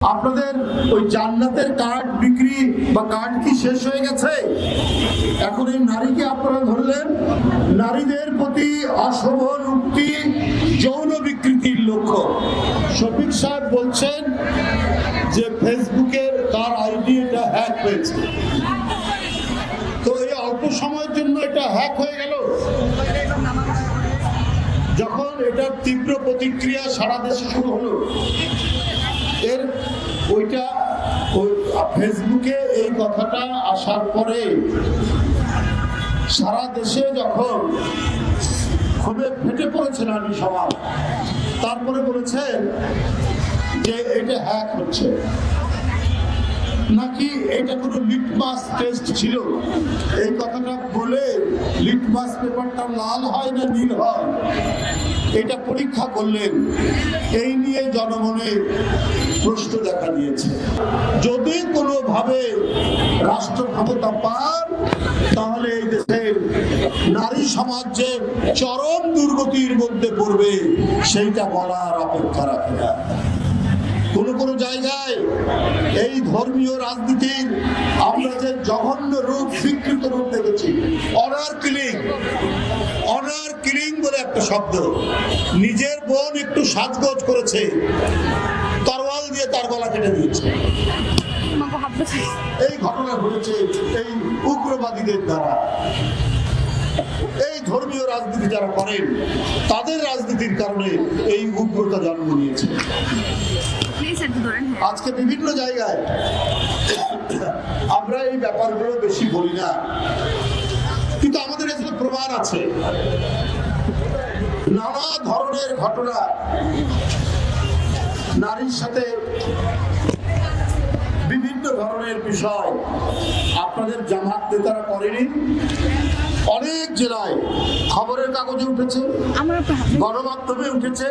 আপনাদের ওই জান্নাতের কার্ড বিক্রি বা কার্ড কি শেষ হয়ে গেছে? এখন এই নারীকে আপনারা ধরলেন, নারীদের প্রতি অশোভন উক্তি যৌন বিকৃতির লক্ষ্য। শফিক সাহেব বলছেন যে ফেসবুকের তার আইডি এটা হ্যাক হয়েছে, তো এই অল্প সময়ের জন্য এটা হ্যাক হয়ে গেল। যখন এটার তীব্র প্রতিক্রিয়া সারা দেশে শুরু হলো, এর ওইটা ফেসবুকে এই কথাটা আসার পরে সারা দেশে যখন খুবই ফেটে পড়েছে নারী সমাজ, তারপরে বলেছেন যে এটা হ্যাক হচ্ছে, নাকি এটা কোনো লিটমাস টেস্ট ছিল। এই কথাটা বলে লিটমাস পেপারটা লাল হয় না নীল হয় এটা পরীক্ষা করলেন, এই নিয়ে জনমনে প্রশ্ন দেখা দিয়েছে। যদি কোনোভাবে রাষ্ট্র ক্ষমতা পান, তাহলে এই দেশের নারী সমাজ যে চরম দুর্গতির মধ্যে পড়বে সেইটা বলার অপেক্ষা রাখে না। কোন জায়গায় এই ধর্মীয় রাজনীতির আমরা যে জঘন্য রূপ, স্বীকৃত রূপ দেখেছি। অনার কিলিং বলে একটা শব্দ, নিজের বোন একটু সাজগোজ করেছে, তরোয়াল দিয়ে তার গলা কেটে দিয়েছে। এই ঘটনা ঘটেছে এই উগ্রবাদীদের দ্বারা। এই ধর্মীয় রাজনীতি যারা করেন, তাদের রাজনীতির কারণে এই উগ্রতা জন্ম নিয়েছে। আজকে বিভিন্ন জায়গায় আমরা এই ব্যাপারগুলো বেশি বলি না, কিন্তু আমাদের এখানে প্রমাণ আছে। নানা ধরনের ঘটনা নারীর সাথে, বিভিন্ন ধরনের বিষয় আপনাদের জামাত নেতারা করেনি। অনেক জেলায় খবরের কাগজে উঠেছে, গণমাধ্যমে উঠেছে।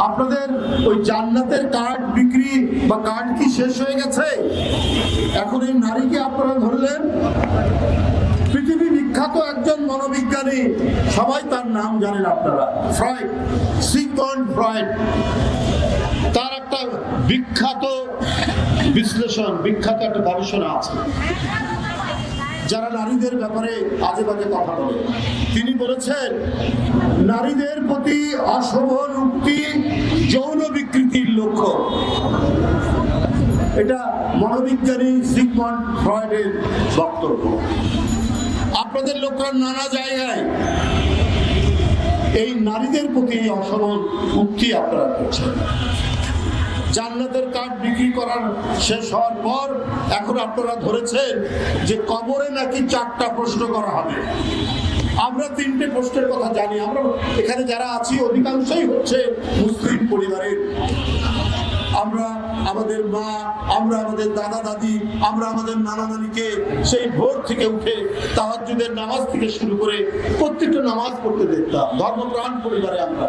আপনাদের ওই জান্নাতের কার্ড বিক্রি বা কার্ড কি শেষ হয়ে গেছে? এখন এই নারীকে আপনারা ধরলেন। পৃথিবী বিখ্যাত একজন মনোবিজ্ঞানী, সবাই তার নাম জানেন আপনারা, ফ্রয়েড, সিগমন্ড ফ্রয়েড। তার একটা বিখ্যাত বিশ্লেষণ, বিখ্যাত একটা গবেষণা আছে যারা নারীদের ব্যাপারে আজে বাজে কথা বলে। তিনি বলেছেন, নারীদের প্রতি অশোভন উক্তি যৌন বিকৃতির লক্ষ্য। এটা মনোবিজ্ঞানী সিগমন্ড ফ্রয়েডের বক্তব্য। আপনাদের লোকরা নানা জায়গায় এই নারীদের প্রতি অশোভন উক্তি আপনারা করছেন। জান্নাতের কার্ড বিক্রি করার শেষ হওয়ার পর এখন আপনারা ধরেছেন যে কবরে নাকি 4টা প্রশ্ন করা হবে। আমরা 3টে প্রশ্নের কথা জানি। আমরা এখানে যারা আছি অধিকাংশই হচ্ছে মুসলিম পরিবারের। আমরা আমাদের মা, আমরা আমাদের দাদা দাদি, আমরা আমাদের নানা নানিকে সেই ভোর থেকে উঠে তাহাজ্জুদের নামাজ থেকে শুরু করে প্রত্যেকটা নামাজ পড়তে দেখতাম। ধর্মপ্রাণ পরিবারে আমরা।